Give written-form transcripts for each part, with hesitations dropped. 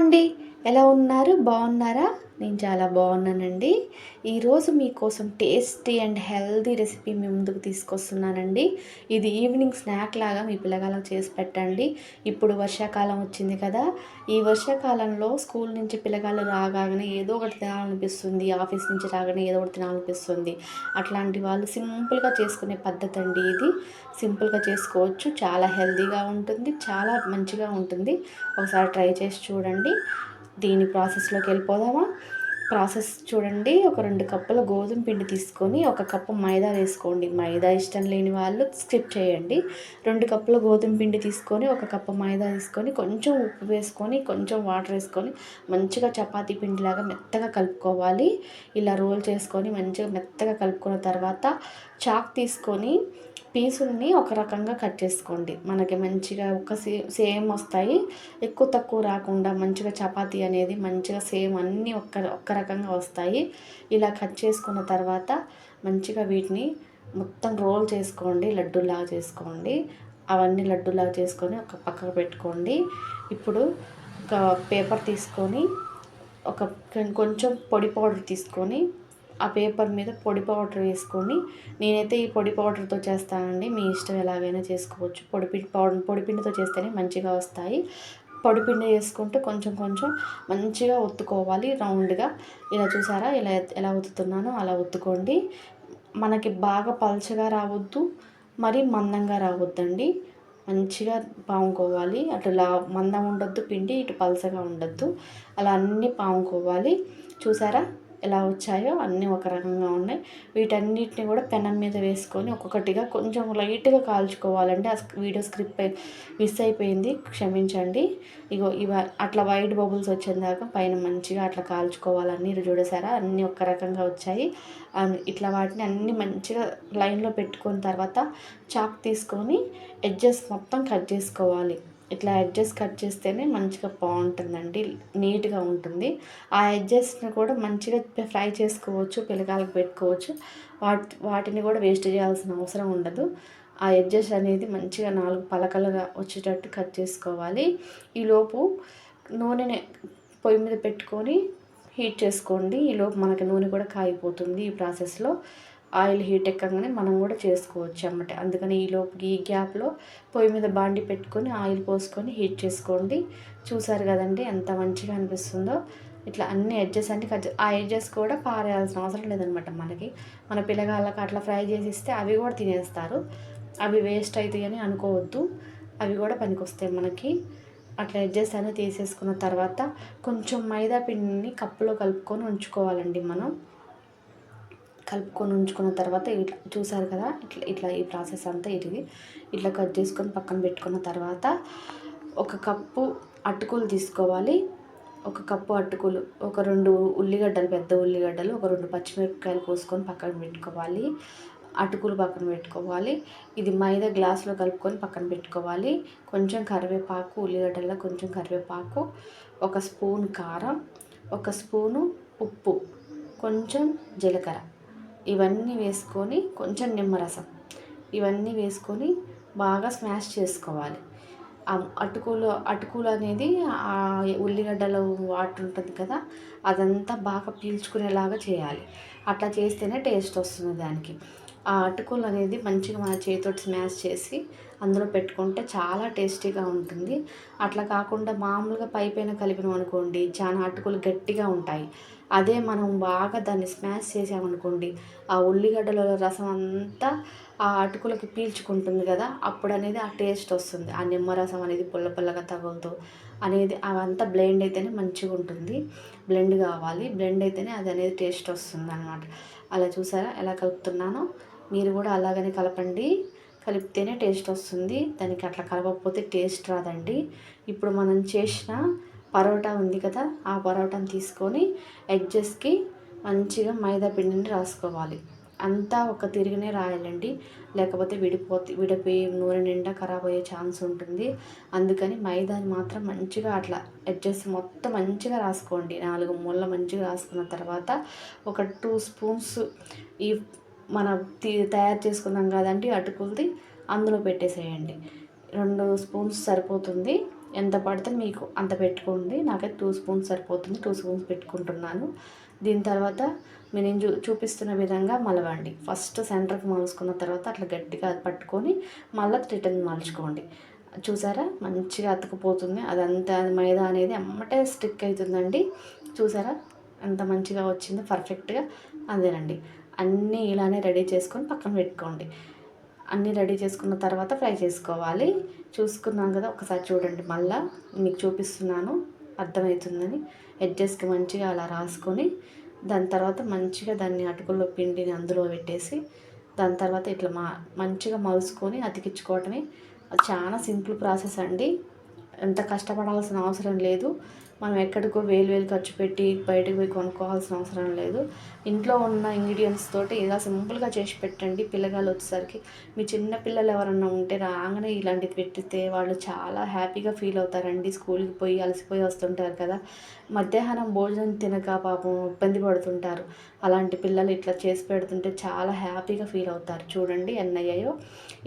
అండి. ఎలా ఉన్నారు? బాగున్నారా? నేను చాలా బాగున్నానండి. ఈరోజు మీకోసం టేస్టీ అండ్ హెల్తీ రెసిపీ మీ ముందుకు తీసుకొస్తున్నానండి. ఇది ఈవినింగ్ స్నాక్ లాగా మీ పిల్లగాళ్ళకి చేసి పెట్టండి. ఇప్పుడు వర్షాకాలం వచ్చింది కదా! ఈ వర్షాకాలంలో స్కూల్ నుంచి పిల్లగాళ్ళు రాగానే ఏదో ఒకటి తినాలనిపిస్తుంది. ఆఫీస్ నుంచి రాగానే ఏదో ఒకటి తినాలనిపిస్తుంది. అట్లాంటి వాళ్ళు సింపుల్గా చేసుకునే పద్ధతి అండి ఇది. సింపుల్గా చేసుకోవచ్చు. చాలా హెల్తీగా ఉంటుంది. చాలా మంచిగా ఉంటుంది. ఒకసారి ట్రై చేసి చూడండి. దీని ప్రాసెస్లోకి వెళ్ళిపోదామా? ప్రాసెస్ చూడండి. ఒక 2 కప్పుల గోధుమ పిండి తీసుకొని 1 కప్పు మైదా వేసుకోండి. మైదా ఇష్టం లేని వాళ్ళు స్కిప్ చేయండి. 2 కప్పుల గోధుమ పిండి తీసుకొని 1 కప్పు మైదా తీసుకొని కొంచెం ఉప్పు వేసుకొని కొంచెం వాటర్ వేసుకొని మంచిగా చపాతీ పిండిలాగా మెత్తగా కలుపుకోవాలి. ఇలా రోల్ చేసుకొని మంచిగా మెత్తగా కలుపుకున్న తర్వాత చాక్ తీసుకొని పీసుల్ని ఒక రకంగా కట్ చేసుకోండి. మనకి మంచిగా సేమ్ వస్తాయి. ఎక్కువ తక్కువ రాకుండా మంచిగా చపాతీ అనేది మంచిగా సేమ్ అన్నీ ఒక్క రకంగా వస్తాయి. ఇలా కట్ చేసుకున్న తర్వాత మంచిగా వీటిని మొత్తం రోల్ చేసుకోండి. లడ్డూలాగా చేసుకోండి. అవన్నీ లడ్డూలాగా చేసుకొని ఒక పక్కకు పెట్టుకోండి. ఇప్పుడు ఒక పేపర్ తీసుకొని కొంచెం పొడి పౌడర్ తీసుకొని ఆ పేపర్ మీద పొడి పౌడర్ వేసుకొని, నేనైతే ఈ పొడి పౌడర్తో చేస్తానండి. మీ ఇష్టం ఎలాగైనా చేసుకోవచ్చు. పొడిపిండితో చేస్తేనే మంచిగా వస్తాయి. పొడిపిండి వేసుకుంటూ కొంచెం కొంచెం మంచిగా ఒత్తుకోవాలి రౌండ్గా. ఇలా చూసారా? ఎలా ఒత్తుతున్నానో అలా ఒత్తుకోండి. మనకి బాగా పల్చగా రావద్దు, మరీ మందంగా రావద్దండి. మంచిగా పాముకోవాలి. అటు మందం ఉండొద్దు పిండి, ఇటు పల్చగా ఉండొద్దు. అలా అన్నీ పాముకోవాలి. చూసారా ఎలా వచ్చాయో? అన్నీ ఒక రకంగా ఉన్నాయి. వీటన్నిటిని కూడా పెనం మీద వేసుకొని ఒక్కొక్కటిగా కొంచెం లైట్గా కాల్చుకోవాలండి. ఆ వీడియో మిస్ అయిపోయింది, క్షమించండి. అట్లా వైట్ బబుల్స్ వచ్చేదాకా పైన మంచిగా అట్లా కాల్చుకోవాలని చూడసారా? అన్నీ ఒక రకంగా వచ్చాయి. ఇట్లా వాటిని అన్నీ మంచిగా లైన్లో పెట్టుకున్న తర్వాత చాక్ తీసుకొని ఎడ్జెస్ మొత్తం కట్ చేసుకోవాలి. ఇట్లా ఎడ్జెస్ కట్ చేస్తేనే మంచిగా బాగుంటుందండి, నీట్గా ఉంటుంది. ఆ ఎడ్జెస్ని కూడా మంచిగా ఫ్రై చేసుకోవచ్చు, పిల్లకాయలకు పెట్టుకోవచ్చు. వాటిని కూడా వేస్ట్ చేయాల్సిన అవసరం ఉండదు. ఆ ఎడ్జెస్ అనేది మంచిగా 4 పలకలుగా వచ్చేటట్టు కట్ చేసుకోవాలి. ఈలోపు నూనెని పొయ్యి మీద పెట్టుకొని హీట్ చేసుకోండి. ఈలోపు మనకి నూనె కూడా కాగిపోతుంది. ఈ ప్రాసెస్లో ఆయిల్ హీట్ ఎక్కగానే మనం కూడా చేసుకోవచ్చు అన్నమాట. అందుకని ఈ గ్యాప్లో పొయ్యి మీద బాండి పెట్టుకొని ఆయిల్ పోసుకొని హీట్ చేసుకోండి. చూసారు కదండి ఎంత మంచిగా అనిపిస్తుందో. ఇట్లా అన్ని ఎడ్జెస్ అన్ని ఆ ఎడ్జెస్ కూడా పారేయాల్సిన అవసరం లేదనమాట. మన పిల్లగాళ్ళకి అట్లా ఫ్రై చేసి ఇస్తే అవి కూడా తినేస్తారు. అవి వేస్ట్ అవుతాయి అని అనుకోవద్దు. అవి కూడా పనికొస్తాయి మనకి. అట్లా ఎడ్జెస్ అన్నీ తీసేసుకున్న తర్వాత కొంచెం మైదా పిండిని కప్పులో కలుపుకొని ఉంచుకోవాలండి. కలుపుకొని ఉంచుకున్న తర్వాత ఇట్లా చూసారు కదా, ఇట్లా ఈ ప్రాసెస్ అంతా ఇట్లా కట్ చేసుకొని పక్కన పెట్టుకున్న తర్వాత 1 కప్పు అటుకులు తీసుకోవాలి. 1 కప్పు అటుకులు, ఒక 2 ఉల్లిగడ్డలు, పెద్ద ఉల్లిగడ్డలు, ఒక 2 పచ్చిమిరపకాయలు కోసుకొని పక్కన పెట్టుకోవాలి. అటుకులు పక్కన పెట్టుకోవాలి. ఇది మైదా గ్లాసులో కలుపుకొని పక్కన పెట్టుకోవాలి. కొంచెం కరివేపాకు, ఉల్లిగడ్డల్లో కొంచెం కరివేపాకు, 1 స్పూన్ కారం, 1 స్పూను ఉప్పు, కొంచెం జీలకర్ర, ఇవన్నీ వేసుకొని కొంచెం నిమ్మరసం, ఇవన్నీ వేసుకొని బాగా స్మాష్ చేసుకోవాలి. అటుకులు అనేది ఆ ఉల్లిగడ్డలో వాటర్ ఉంటుంది కదా, అదంతా బాగా పీల్చుకునేలాగా చేయాలి. అట్లా చేస్తేనే టేస్ట్ వస్తుంది దానికి. ఆ అటుకులు అనేది మంచిగా మన చేతితోటి స్మాష్ చేసి అందులో పెట్టుకుంటే చాలా టేస్టీగా ఉంటుంది. అట్లా కాకుండా మామూలుగా పైన కలిపినాం అనుకోండి, చాలా అటుకులు గట్టిగా ఉంటాయి. అదే మనం బాగా దాన్ని స్మాష్ చేసామనుకోండి, ఆ ఉల్లిగడ్డల రసం అంతా ఆ అటుకులకి పీల్చుకుంటుంది కదా, అప్పుడు అనేది ఆ టేస్ట్ వస్తుంది. ఆ నిమ్మరసం అనేది పుల్ల పుల్లగా తగులుతూ అనేది అవంతా బ్లెండ్ అయితేనే మంచిగా ఉంటుంది. బ్లెండ్ కావాలి. బ్లెండ్ అయితేనే అది అనేది టేస్ట్ వస్తుంది అన్నమాట. అలా చూసారా ఎలా కలుపుతున్నానో? మీరు కూడా అలాగనే కలపండి. కలిపితేనే టేస్ట్ వస్తుంది. దానికి అట్లా కలపకపోతే టేస్ట్ రాదండి. ఇప్పుడు మనం చేసిన పరోటా ఉంది కదా, ఆ పరోటాను తీసుకొని ఎడ్జెస్కి మంచిగా మైదా పిండిని రాసుకోవాలి. అంతా ఒక తిరిగినే రాయాలండి, లేకపోతే విడిపోయి నూనె నిండా ఖరాబ్ అయ్యే ఛాన్స్ ఉంటుంది. అందుకని మైదాని మాత్రం మంచిగా అట్లా ఎడ్జెస్ మొత్తం మంచిగా రాసుకోండి. 4 మూలలు మంచిగా రాసుకున్న తర్వాత ఒక 2 స్పూన్స్ ఈ మన తయారు చేసుకున్నాం కదండి అటుకులది, అందులో పెట్టేసేయండి. 2 స్పూన్స్ సరిపోతుంది. ఎంత పడితే మీకు అంత పెట్టుకోండి. నాకైతే 2 స్పూన్స్ సరిపోతుంది. 2 స్పూన్స్ పెట్టుకుంటున్నాను. దీని తర్వాత నేను చూపిస్తున్న విధంగా మలవండి. ఫస్ట్ సెంటర్కి మలుచుకున్న తర్వాత అట్లా గట్టిగా పట్టుకొని మళ్ళీ రిటర్న్ మలుచుకోండి. చూసారా మంచిగా అతుకుపోతుంది. అదంతా మైదా అనేది ఎమ్మటే స్టిక్ అవుతుందండి. చూసారా ఎంత మంచిగా వచ్చిందో పర్ఫెక్ట్గా. అదేనండి, అన్నీ ఇలానే రెడీ చేసుకొని పక్కన పెట్టుకోండి. అన్నీ రెడీ చేసుకున్న తర్వాత ఫ్రై చేసుకోవాలి. చూసుకున్నాం కదా, ఒకసారి చూడండి, మళ్ళీ మీకు చూపిస్తున్నాను అర్థమవుతుందని. ఎడ్జెస్కి మంచిగా అలా రాసుకొని దాని తర్వాత మంచిగా దాన్ని అటుకుల్లో పిండిని అందులో పెట్టేసి దాని తర్వాత ఇట్లా మంచిగా మలుసుకొని అతికించుకోవటమే. అది చాలా సింపుల్ ప్రాసెస్ అండి. ఎంత కష్టపడాల్సిన అవసరం లేదు. మనం ఎక్కడికో వేలు ఖర్చు పెట్టి బయటకు పోయి కొనుక్కోవాల్సిన అవసరం లేదు. ఇంట్లో ఉన్న ఇంగ్రీడియంట్స్ తోటి ఇలా సింపుల్గా చేసి పెట్టండి. పిల్లగాళ్ళు వచ్చేసరికి మీ చిన్న పిల్లలు ఎవరన్నా ఉంటే రాగానే ఇలాంటివి పెట్టితే వాళ్ళు చాలా హ్యాపీగా ఫీల్ అవుతారండి. స్కూల్కి పోయి అలసిపోయి వస్తుంటారు కదా, మధ్యాహ్నం భోజనం తినక పాపం ఇబ్బంది పడుతుంటారు. అలాంటి పిల్లలు ఇట్లా చేసి పెడుతుంటే చాలా హ్యాపీగా ఫీల్ అవుతారు. చూడండి ఎన్ని అయ్యాయో.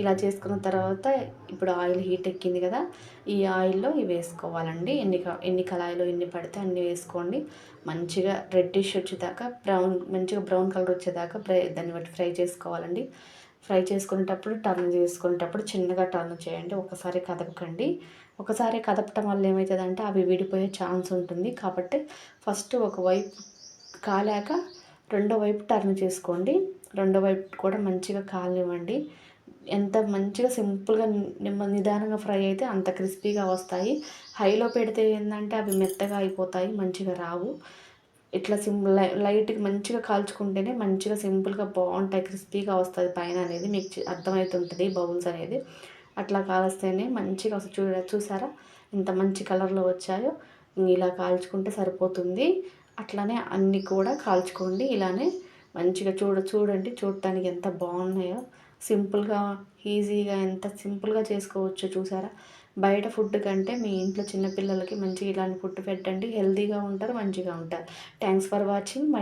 ఇలా చేసుకున్న తర్వాత ఇప్పుడు ఆయిల్ హీట్ ఎక్కింది కదా, ఈ ఆయిల్లో ఇవి వేసుకోవాలండి. ఎన్ని కళాయిలో ఎన్ని పడితే అన్ని వేసుకోండి. మంచిగా రెడ్డిష్ వచ్చేదాకా మంచిగా బ్రౌన్ కలర్ వచ్చేదాకా దాన్ని బట్టి ఫ్రై చేసుకోవాలండి. ఫ్రై చేసుకునేటప్పుడు టర్న్ చేసుకునేటప్పుడు చిన్నగా టర్న్ చేయండి. ఒకసారి కదపకండి. ఒకసారి కదపటం వల్ల ఏమవుతుందంటే అవి విడిపోయే ఛాన్స్ ఉంటుంది. కాబట్టి ఫస్ట్ ఒకవైపు కాలాక రెండో వైపు టర్న్ చేసుకోండి. రెండో వైపు కూడా మంచిగా కాలనివ్వండి. ఎంత మంచిగా సింపుల్గా నిదానంగా ఫ్రై అయితే అంత క్రిస్పీగా వస్తాయి. హైలో పెడితే ఏంటంటే అవి మెత్తగా అయిపోతాయి, మంచిగా రావు. ఇట్లా లైట్గా మంచిగా కాల్చుకుంటేనే మంచిగా సింపుల్గా బాగుంటాయి, క్రిస్పీగా వస్తుంది పైన అనేది మీకు అర్థమవుతుంటుంది. బౌల్స్ అనేది అట్లా కాల్స్తేనే మంచిగా వస్తుంది. చూసారా ఇంత మంచి కలర్లో వచ్చాయో. ఇలా కాల్చుకుంటే సరిపోతుంది. అట్లానే అన్నీ కూడా కాల్చుకోండి. ఇలానే మంచిగా చూడండి చూడటానికి ఎంత బాగున్నాయో. సింపుల్గా ఈజీగా ఎంత సింపుల్గా చేసుకోవచ్చో చూసారా. బయట ఫుడ్ కంటే మీ ఇంట్లో చిన్నపిల్లలకి మంచిగా ఇలాంటి ఫుడ్ పెట్టండి. హెల్తీగా ఉంటారు, మంచిగా ఉంటారు. Thanks for watching.